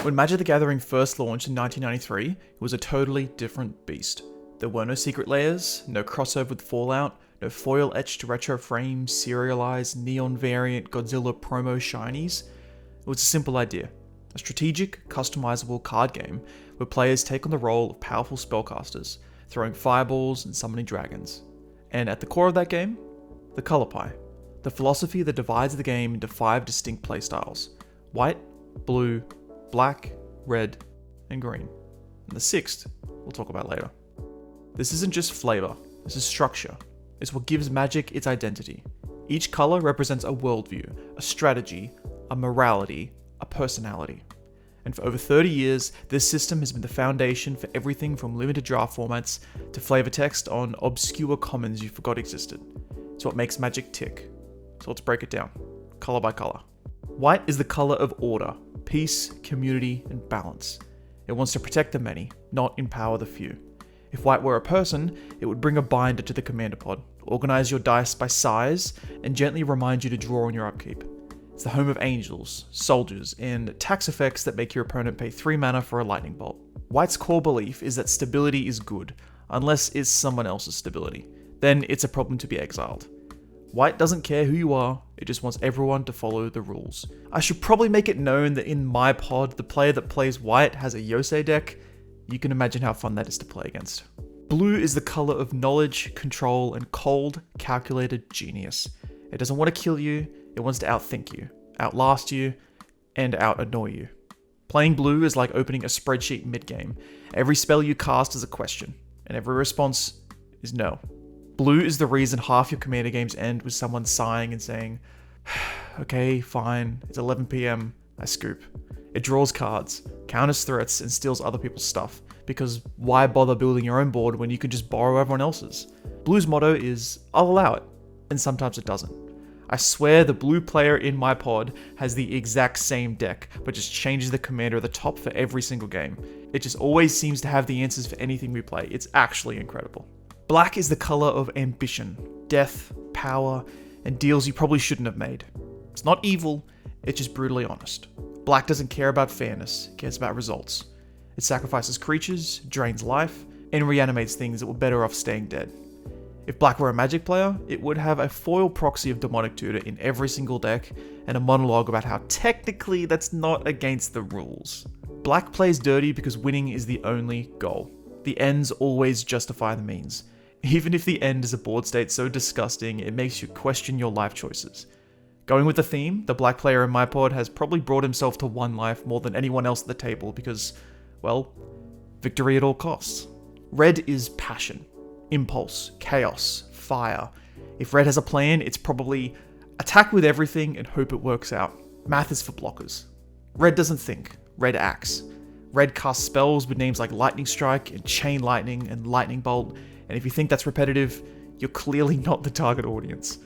When Magic the Gathering first launched in 1993, it was a totally different beast. There were no secret layers, no crossover with Fallout, no foil-etched retro frames, serialized neon variant Godzilla promo shinies. It was a simple idea. A strategic, customizable card game where players take on the role of powerful spellcasters, throwing fireballs and summoning dragons. And at the core of that game, the color pie. The philosophy that divides the game into 5 distinct playstyles: white, blue, black, red, and green. And the 6th, we'll talk about later. This isn't just flavor, this is structure. It's what gives Magic its identity. Each color represents a worldview, a strategy, a morality, a personality. And for over 30 years, this system has been the foundation for everything from limited draft formats to flavor text on obscure commons you forgot existed. It's what makes Magic tick. So let's break it down, color by color. White is the color of order, peace, community, and balance. It wants to protect the many, not empower the few. If white were a person, it would bring a binder to the commander pod, organize your dice by size, and gently remind you to draw on your upkeep. It's the home of angels, soldiers, and tax effects that make your opponent pay 3 mana for a lightning bolt. White's core belief is that stability is good, unless it's someone else's stability. Then it's a problem to be exiled. White doesn't care who you are, it just wants everyone to follow the rules. I should probably make it known that in my pod, the player that plays white has a Yosei deck. You can imagine how fun that is to play against. Blue is the color of knowledge, control, and cold, calculated genius. It doesn't want to kill you, it wants to outthink you, outlast you, and out-annoy you. Playing blue is like opening a spreadsheet mid-game. Every spell you cast is a question, and every response is no. Blue is the reason half your commander games end with someone sighing and saying, okay, fine, it's 11 PM, I scoop. It draws cards, counters threats, and steals other people's stuff, because why bother building your own board when you can just borrow everyone else's? Blue's motto is, I'll allow it, and sometimes it doesn't. I swear the blue player in my pod has the exact same deck, but just changes the commander at the top for every single game. It just always seems to have the answers for anything we play. It's actually incredible. Black is the color of ambition, death, power, and deals you probably shouldn't have made. It's not evil, it's just brutally honest. Black doesn't care about fairness, it cares about results. It sacrifices creatures, drains life, and reanimates things that were better off staying dead. If Black were a Magic player, it would have a foil proxy of Demonic Tutor in every single deck, and a monologue about how technically that's not against the rules. Black plays dirty because winning is the only goal. The ends always justify the means. Even if the end is a board state so disgusting, it makes you question your life choices. Going with the theme, the black player in my pod has probably brought himself to 1 life more than anyone else at the table because, well, victory at all costs. Red is passion, impulse, chaos, fire. If red has a plan, it's probably attack with everything and hope it works out. Math is for blockers. Red doesn't think, red acts. Red casts spells with names like Lightning Strike and Chain Lightning and Lightning Bolt, and if you think that's repetitive, you're clearly not the target audience.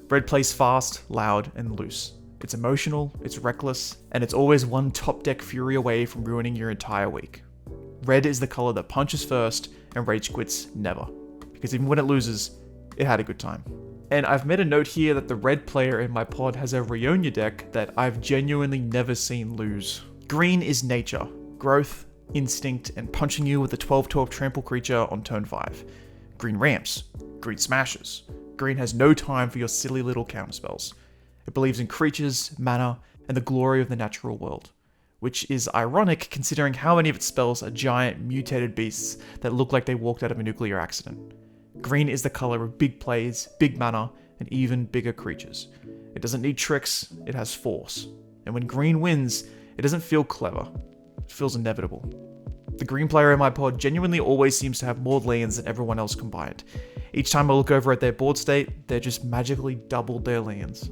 Red plays fast, loud, and loose. It's emotional, it's reckless, and it's always one top deck fury away from ruining your entire week. Red is the color that punches first and rage quits never, because even when it loses, it had a good time. And I've made a note here that the red player in my pod has a Rionia deck that I've genuinely never seen lose. Green is nature, growth, instinct, and punching you with a 12/12 trample creature on turn 5. Green ramps, green smashes. Green has no time for your silly little counterspells. It believes in creatures, mana, and the glory of the natural world, which is ironic considering how many of its spells are giant, mutated beasts that look like they walked out of a nuclear accident. Green is the color of big plays, big mana, and even bigger creatures. It doesn't need tricks, it has force. And when green wins, it doesn't feel clever, it feels inevitable. The green player in my pod genuinely always seems to have more lands than everyone else combined. Each time I look over at their board state, they're just magically doubled their lands.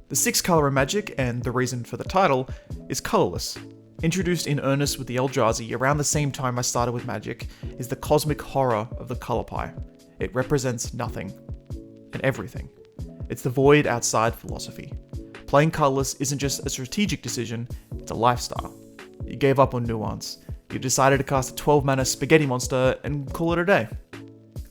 The 6th color in Magic, and the reason for the title, is colorless. Introduced in earnest with the Eldrazi around the same time I started with Magic, is the cosmic horror of the color pie. It represents nothing and everything. It's the void outside philosophy. Playing colorless isn't just a strategic decision, it's a lifestyle. You gave up on nuance. You decided to cast a 12 mana spaghetti monster and call it a day.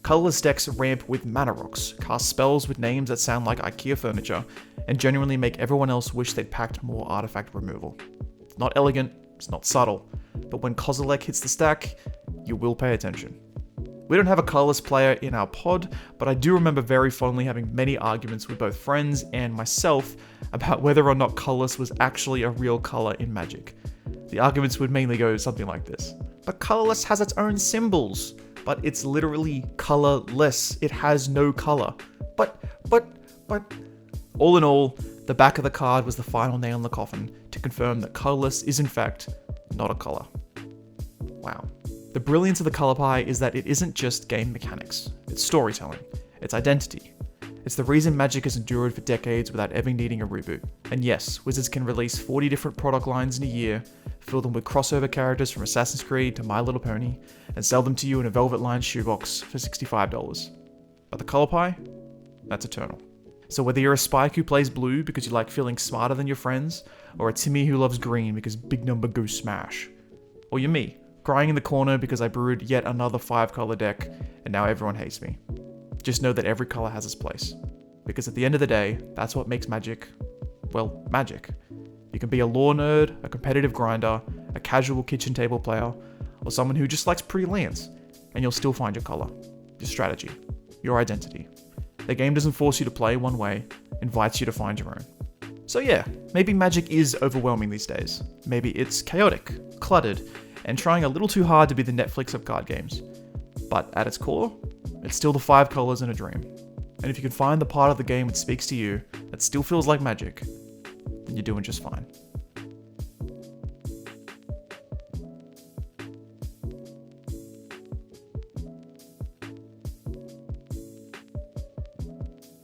Colorless decks ramp with mana rocks, cast spells with names that sound like IKEA furniture, and genuinely make everyone else wish they'd packed more artifact removal. Not elegant, It's not subtle, but when Kozilek hits the stack, you will pay attention. We don't have a colourless player in our pod, but I do remember very fondly having many arguments with both friends and myself about whether or not colourless was actually a real colour in Magic. The arguments would mainly go something like this. But colourless has its own symbols, but it's literally colourless. It has no colour. But... All in all, the back of the card was the final nail in the coffin to confirm that colourless is in fact not a colour. Wow. The brilliance of the colour pie is that it isn't just game mechanics, it's storytelling, it's identity. It's the reason Magic has endured for decades without ever needing a reboot. And yes, Wizards can release 40 different product lines in a year, fill them with crossover characters from Assassin's Creed to My Little Pony, and sell them to you in a velvet-lined shoebox for $65. But the colour pie? That's eternal. So whether you're a Spike who plays blue because you like feeling smarter than your friends, or a Timmy who loves green because big number goes smash, or you're me, crying in the corner because I brewed yet another 5-color deck and now everyone hates me, just know that every color has its place. Because at the end of the day, that's what makes Magic, well, Magic. You can be a lore nerd, a competitive grinder, a casual kitchen table player, or someone who just likes pretty lands, and you'll still find your color, your strategy, your identity. The game doesn't force you to play one way, invites you to find your own. So yeah, maybe Magic is overwhelming these days. Maybe it's chaotic, cluttered, and trying a little too hard to be the Netflix of card games. But at its core, it's still the 5 colors in a dream. And if you can find the part of the game that speaks to you, that still feels like Magic, then you're doing just fine.